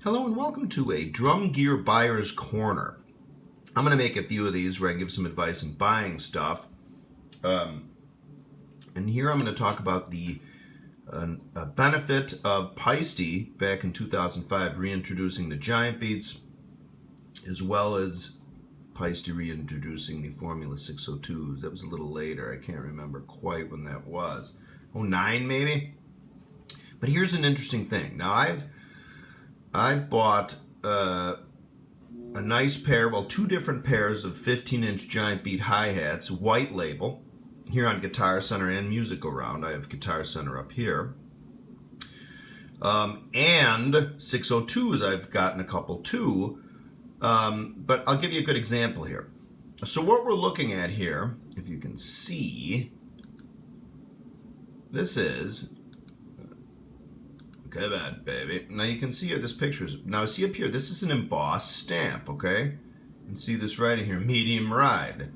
Hello and welcome to a Drum Gear Buyer's Corner. I'm going to make a few of these where I give some advice in buying stuff. And here I'm going to talk about the benefit of Paiste back in 2005 reintroducing the giant beats, as well as Paiste reintroducing the Formula 602s. That was a little later. I can't remember quite when that was. 09 maybe? But here's an interesting thing. Now I've bought a nice pair, well, two different pairs of 15-inch giant beat hi-hats, white label, here on Guitar Center and Music Around. I have Guitar Center up here. And 602s, I've gotten a couple too. But I'll give you a good example here. So what we're looking at here, if you can see, this is... Come on, baby. Now you can see here, this picture is, now see up here, this is an embossed stamp, okay? You can see this writing here, medium ride.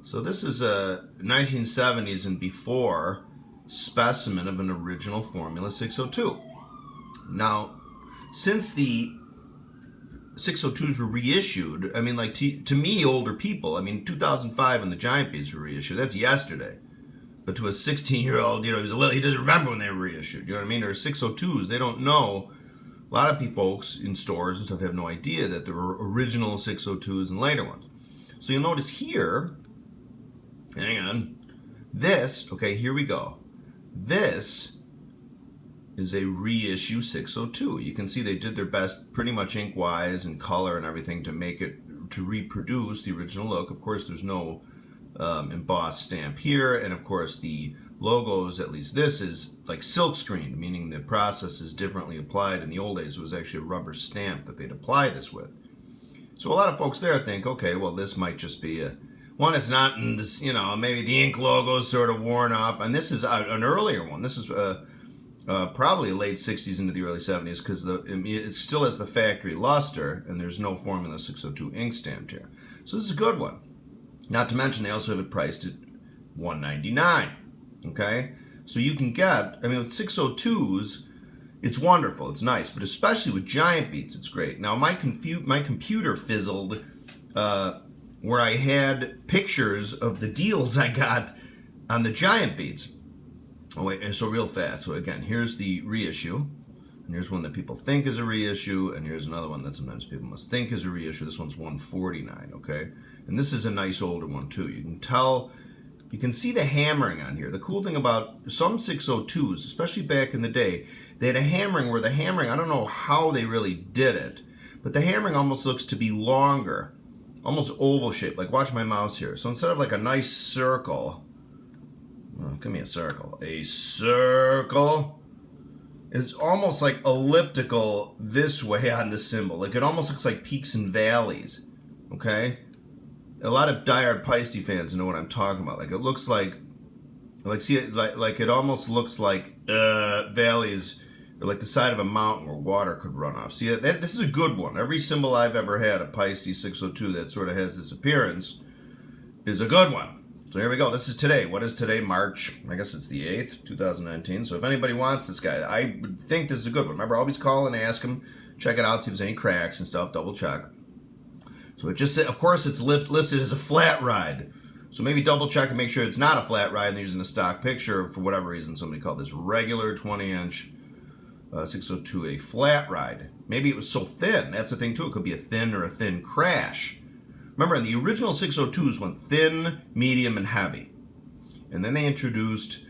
So this is a 1970s and before specimen of an original Formula 602. Now, since the 602s were reissued, I mean, like to me, older people, I mean, 2005 when the giant beats were reissued, that's yesterday. But to a 16-year-old, he doesn't remember when they were reissued. You know what I mean? Or 602s, they don't know. A lot of people, folks in stores and stuff have no idea that there were original 602s and later ones. So you'll notice here, hang on, this, okay, here we go. This is a reissue 602. You can see they did their best pretty much ink-wise and color and everything to make it, to reproduce the original look. Of course, there's no embossed stamp here, and of course the logos, at least this, is like silk screened, meaning the process is differently applied. In the old days it was actually a rubber stamp that they'd apply this with. So a lot of folks there think, okay, well, this might just be one, it's not in this, maybe the ink logo is sort of worn off, and this is an earlier one. This is probably late 60s into the early 70s, because it still has the factory luster and there's no Formula 602 ink stamped here. So this is a good one. Not to mention, they also have it priced at $199, okay? So you can get, I mean, with 602s, it's wonderful, it's nice, but especially with giant beats, it's great. Now, my computer fizzled where I had pictures of the deals I got on the giant beats. Oh, wait, and so real fast. So again, here's the reissue, and here's one that people think is a reissue, and here's another one that sometimes people must think is a reissue. This one's $149, okay? And this is a nice older one too. You can tell, you can see the hammering on here. The cool thing about some 602s, especially back in the day, they had a hammering where the hammering, I don't know how they really did it, but the hammering almost looks to be longer, almost oval shaped. Like, watch my mouse here. So instead of like a nice circle, well, give me a circle. A circle. It's almost like elliptical this way on the symbol. Like, it almost looks like peaks and valleys, okay? A lot of diehard Paiste fans know what I'm talking about. Like, it looks like see it like it almost looks like valleys, or like the side of a mountain where water could run off. See, this is a good one. Every symbol I've ever had, a Paiste 602 that sort of has this appearance, is a good one. So here we go. This is today. What is today? March, I guess it's the 8th, 2019. So if anybody wants this guy, I would think this is a good one. Remember, always call and ask him, check it out, see if there's any cracks and stuff, double check. So it just said, of course, it's listed as a flat ride. So maybe double check and make sure it's not a flat ride and they're using a stock picture. For whatever reason, somebody called this regular 20-inch 602 a flat ride. Maybe it was so thin. That's the thing, too. It could be a thin or a thin crash. Remember, in the original 602s went thin, medium, and heavy. And then they introduced,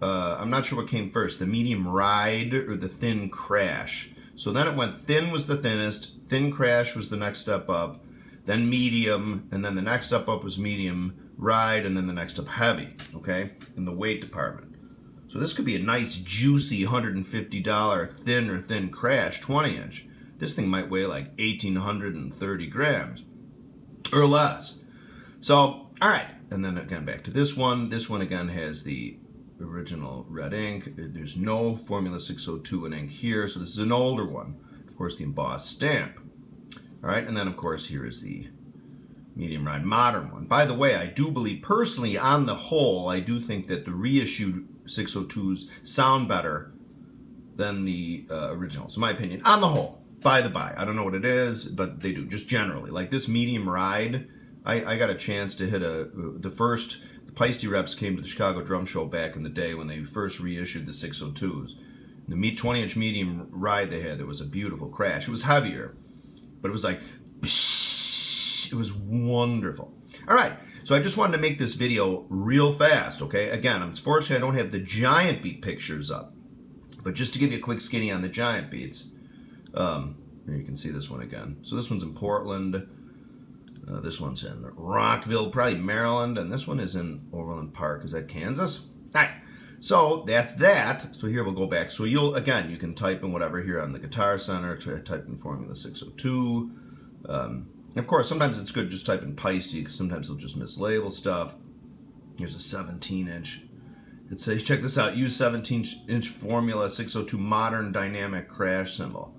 I'm not sure what came first, the medium ride or the thin crash. So then it went thin was the thinnest, thin crash was the next step up, then medium, and then the next step up was medium ride, and then the next up heavy, okay, in the weight department. So this could be a nice, juicy $150 thin or thin crash 20-inch. This thing might weigh like 1,830 grams or less. So, all right, and then again, back to this one. This one, again, has the original red ink. There's no Formula 602 in ink here, so this is an older one. Of course, the embossed stamp. All right, and then, of course, here is the medium ride modern one. By the way, I do believe, personally, on the whole, I do think that the reissued 602s sound better than the originals, in my opinion, on the whole. by the by. I don't know what it is, but they do, just generally. Like this medium ride, I got a chance to hit the Paiste reps came to the Chicago Drum Show back in the day when they first reissued the 602s. The 20-inch medium ride they had, it was a beautiful crash. It was heavier, but it was like, it was wonderful. All right, so I just wanted to make this video real fast, okay? Again, unfortunately, I don't have the giant beat pictures up, but just to give you a quick skinny on the giant beats, here you can see this one again. So this one's in Portland. This one's in Rockville, probably Maryland, and this one is in Overland Park. Is that Kansas? All right. So that's that. So here we'll go back. So you can type in whatever here on the Guitar Center. Type in Formula 602. Of course, sometimes it's good to just type in Paiste because sometimes they'll just mislabel stuff. Here's a 17-inch. It says, check this out. Use 17-inch Formula 602 modern dynamic crash cymbal.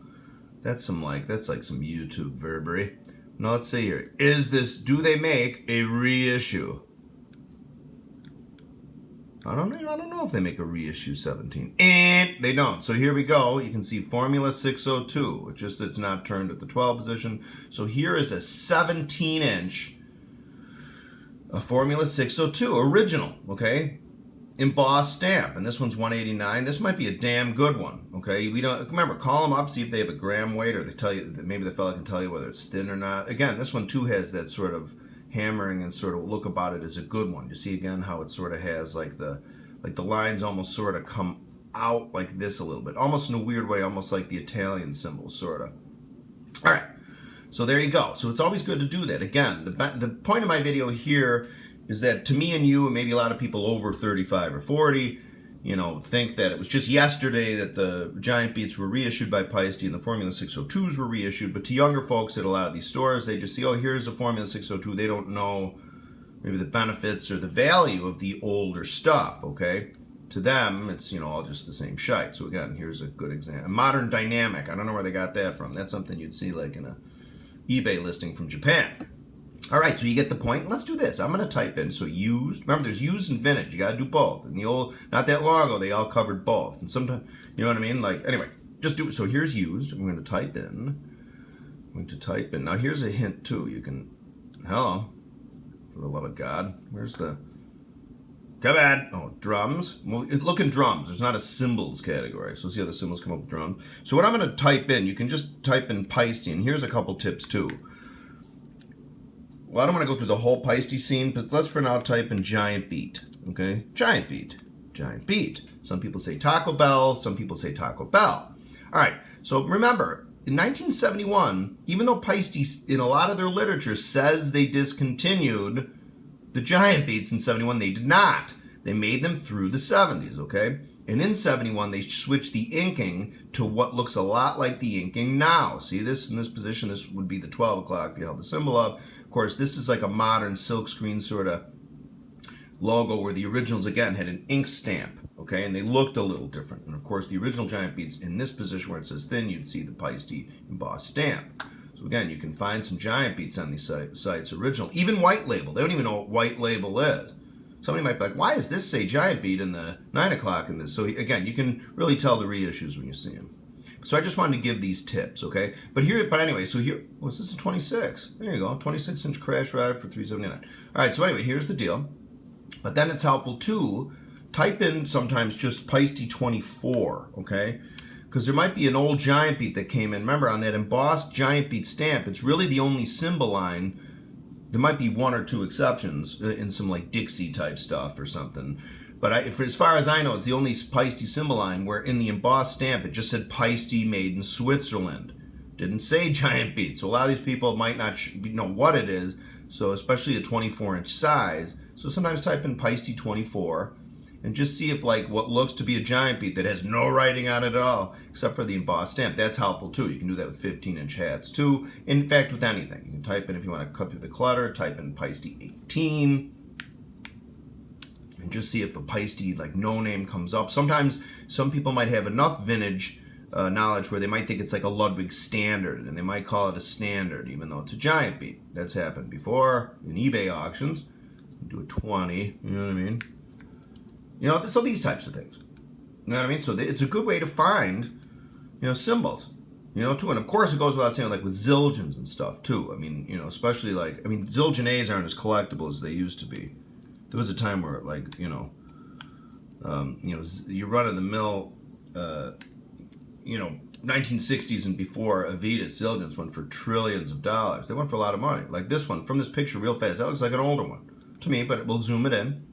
That's like some YouTube verbery. Now let's see here. Do they make a reissue? I don't know if they make a reissue 17. And they don't. So here we go. You can see Formula 602. It's just it's not turned at the 12 position. So here is a 17-inch Formula 602 original, okay? Embossed stamp, and this one's 189. This might be a damn good one, okay? We don't remember. Call them up, see if they have a gram weight, or they tell you. Maybe the fella can tell you whether it's thin or not. Again, this one too has that sort of hammering and sort of look about it as a good one. You see again how it sort of has like the lines almost sort of come out like this a little bit, almost in a weird way, almost like the Italian symbols, sort of. All right, so there you go. So it's always good to do that. Again, the point of my video here is that to me and you, and maybe a lot of people over 35 or 40, you know, think that it was just yesterday that the giant beats were reissued by Paiste and the Formula 602s were reissued. But to younger folks at a lot of these stores, they just see, oh, here's a Formula 602. They don't know maybe the benefits or the value of the older stuff, okay? To them, it's, you know, all just the same shite. So again, here's a good example. Modern dynamic. I don't know where they got that from. That's something you'd see like in a eBay listing from Japan. All right, so you get the point. Let's do this. I'm going to type in, so used. Remember, there's used and vintage. You got to do both. And the old, not that long ago, they all covered both. And sometimes, you know what I mean? Like, anyway, just do it. So here's used. I'm going to type in. Now, here's a hint, too. You can, hello, for the love of God. Where's the, come on. Oh, drums. Well, look in drums. There's not a cymbals category. So see how the cymbals come up with drums. So what I'm going to type in, you can just type in Paiste. And here's a couple tips, too. Well, I don't want to go through the whole Paiste scene, but let's for now type in giant beat, okay? Giant beat, giant beat. Some people say Taco Bell, some people say Taco Bell. All right, so remember, in 1971, even though Paiste, in a lot of their literature, says they discontinued the giant beats in 71, they did not. They made them through the 70s, okay? And in 71, they switched the inking to what looks a lot like the inking now. See this in this position? This would be the 12 o'clock if you held the symbol up. Of course, this is like a modern silkscreen sort of logo where the originals, again, had an ink stamp, okay? And they looked a little different. And of course, the original giant beats in this position where it says thin, you'd see the Paiste embossed stamp. So again, you can find some giant beats on these sites original. Even white label. They don't even know what white label is. Somebody might be like, why does this say giant beat in the 9 o'clock in this? So again, you can really tell the reissues when you see them. So I just wanted to give these tips, okay? But anyway, so here, this is a 26. There you go, 26-inch crash ride for $379. All right, so anyway, here's the deal. But then it's helpful too, type in sometimes just Paiste 24, okay? Because there might be an old giant beat that came in. Remember, on that embossed giant beat stamp, it's really the only symbol line. There might be one or two exceptions in some like Dixie type stuff or something. But as far as I know, it's the only Paiste symbol line where in the embossed stamp, it just said Paiste made in Switzerland. Didn't say giant beat. So a lot of these people might not know what it is. So especially a 24-inch size. So sometimes type in Paiste 24 and just see if like what looks to be a giant beat that has no writing on it at all, except for the embossed stamp. That's helpful too. You can do that with 15-inch hats too. In fact, with anything. You can type in, if you want to cut through the clutter, type in Paiste 18. And just see if a Paiste like no name comes up. Sometimes some people might have enough vintage knowledge where they might think it's like a Ludwig standard, and they might call it a standard, even though it's a giant beat. That's happened before in eBay auctions. Do a 20, you know what I mean? You know, so these types of things. You know what I mean? So it's a good way to find, you know, symbols. You know, too. And of course, it goes without saying, like with Zildjians and stuff, too. I mean, you know, especially like, I mean, Zildjians aren't as collectible as they used to be. There was a time where, like, you know, you run of the mill, you know, 1960s and before, Avitas Zildjians went for trillions of dollars. They went for a lot of money. Like this one, from this picture real fast, that looks like an older one to me, but we'll zoom it in.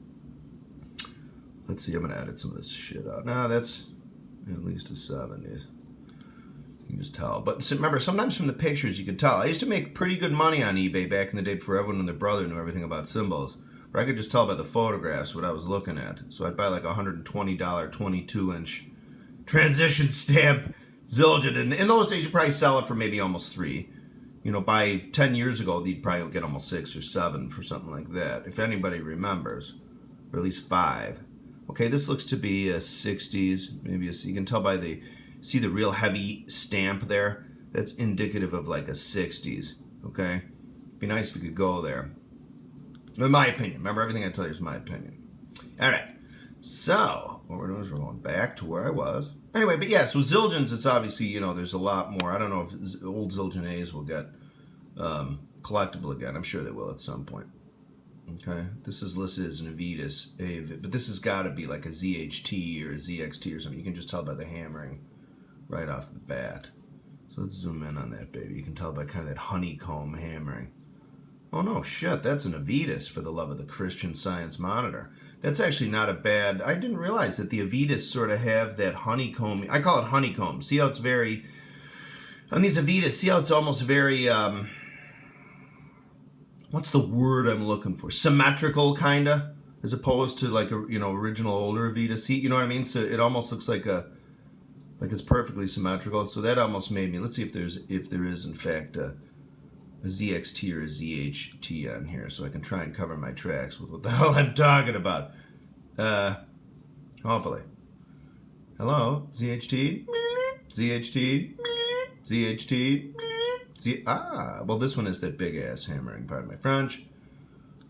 Let's see, I'm going to edit some of this shit out. No, that's at least a 70s. You can just tell. But remember, sometimes from the pictures you can tell. I used to make pretty good money on eBay back in the day before everyone and their brother knew everything about cymbals. Where I could just tell by the photographs what I was looking at. So I'd buy like a $120 22-inch transition stamp Zildjian. And in those days, you'd probably sell it for maybe almost $3. You know, by 10 years ago, you'd probably get almost 6 or 7 for something like that. If anybody remembers. Or at least 5. Okay, this looks to be a 60s. Maybe you can tell by the... See the real heavy stamp there? That's indicative of like a 60s, okay? Be nice if we could go there. In my opinion. Remember, everything I tell you is my opinion. All right. So, what we're doing is we're going back to where I was. Anyway, but yeah, so Zildjians, it's obviously, you know, there's a lot more. I don't know if old Zildjians will get collectible again. I'm sure they will at some point. Okay, this is listed as an Avitas, but this has got to be like a ZHT or a ZXT or something. You can just tell by the hammering right off the bat. So let's zoom in on that, baby. You can tell by kind of that honeycomb hammering. Oh no, shit, that's an Avitas, for the love of the Christian Science monitor. That's actually not a bad... I didn't realize that the Avitas sort of have that honeycomb... I call it honeycomb. See how it's very... On these Avitas, see how it's almost very... what's the word I'm looking for? Symmetrical, kind of, as opposed to like a, you know, original older Avitas. See, you know what I mean? So it almost looks like it's perfectly symmetrical. So that almost made me. Let's see if there is in fact a ZXT or a ZHT on here, so I can try and cover my tracks with what the hell I'm talking about. Hopefully. Hello, ZHT, ZHT, ZHT. Well, this one is that big ass hammering, pardon my French.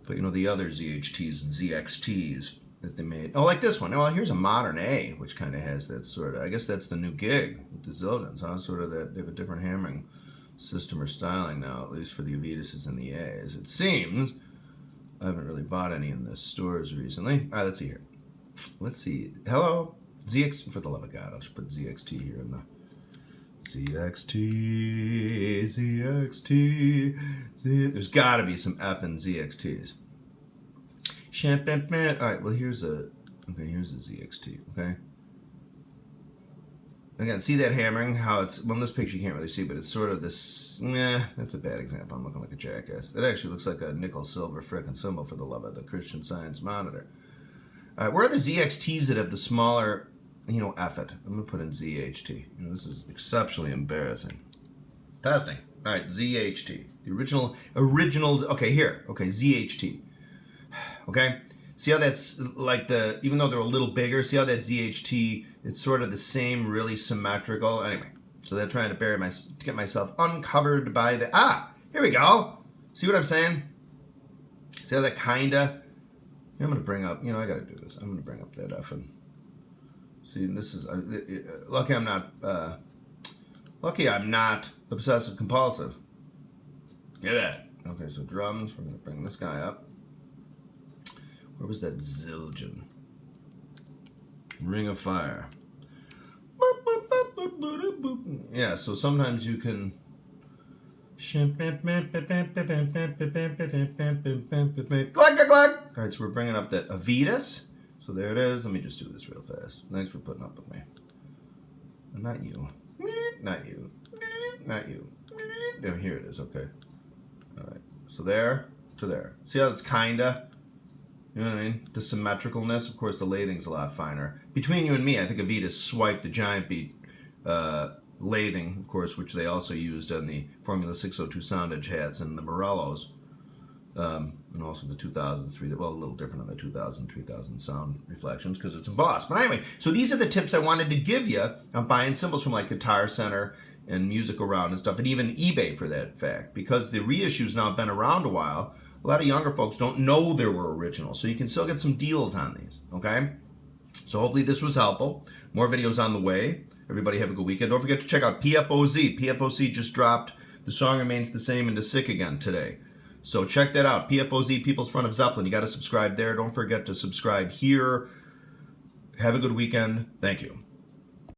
But you know, the other ZHTs and ZXTs that they made. Oh, like this one. Well, here's a modern A, which kind of has that sort of, I guess that's the new gig with the Zildjians, huh? Sort of that, they have a different hammering system or styling now, at least for the Avitases and the A's. It seems. I haven't really bought any in the stores recently. All right, let's see here. Let's see. Hello? ZX, for the love of God, I'll just put ZXT here in the... ZXT, ZXT, there's got to be some effing ZXTs. Alright, well here's a ZXT, okay? Again, see that hammering? How it's, well in this picture you can't really see, but it's sort of this, that's a bad example. I'm looking like a jackass. It actually looks like a nickel-silver frickin' symbol, for the love of the Christian Science monitor. Alright, where are the ZXTs that have the smaller... You know, F it. I'm going to put in ZHT. You know, this is exceptionally embarrassing. Testing. All right, ZHT. The original, okay, here. Okay, ZHT. Okay? See how that's like the, even though they're a little bigger, see how that ZHT, it's sort of the same, really symmetrical. Anyway, so they're trying to get myself uncovered by the, here we go. See what I'm saying? See how that kind of, I'm going to bring up, you know, I got to do this. I'm going to bring up that F and, see, this is lucky I'm not obsessive compulsive. Get that? Okay, so drums. We're gonna bring this guy up. Where was that Zildjian? Ring of Fire. Yeah. So sometimes you can. Glug. All right, so we're bringing up that Avitas. So there it is. Let me just do this real fast. Thanks for putting up with me. Not you. Not you. Not you. Oh, here it is. Okay. All right. So there to there. See how it's kinda? You know what I mean? The symmetricalness. Of course, the lathing's a lot finer. Between you and me, I think Avitas swiped the Giant Beat lathing, of course, which they also used on the Formula 602 soundage hats and the Morellos. And also the 2003, well, a little different on the 2000, 3000 sound reflections because it's embossed. But anyway, so these are the tips I wanted to give you on buying cymbals from like Guitar Center and Music Around and stuff, and even eBay for that fact, because the reissues now have been around a while. A lot of younger folks don't know there were originals, so you can still get some deals on these, okay? So hopefully this was helpful. More videos on the way. Everybody have a good weekend. Don't forget to check out PFOZ. PFOZ just dropped The Song Remains the Same into Sick Again today. So check that out. PFOZ, People's Front of Zeppelin. You got to subscribe there. Don't forget to subscribe here. Have a good weekend. Thank you.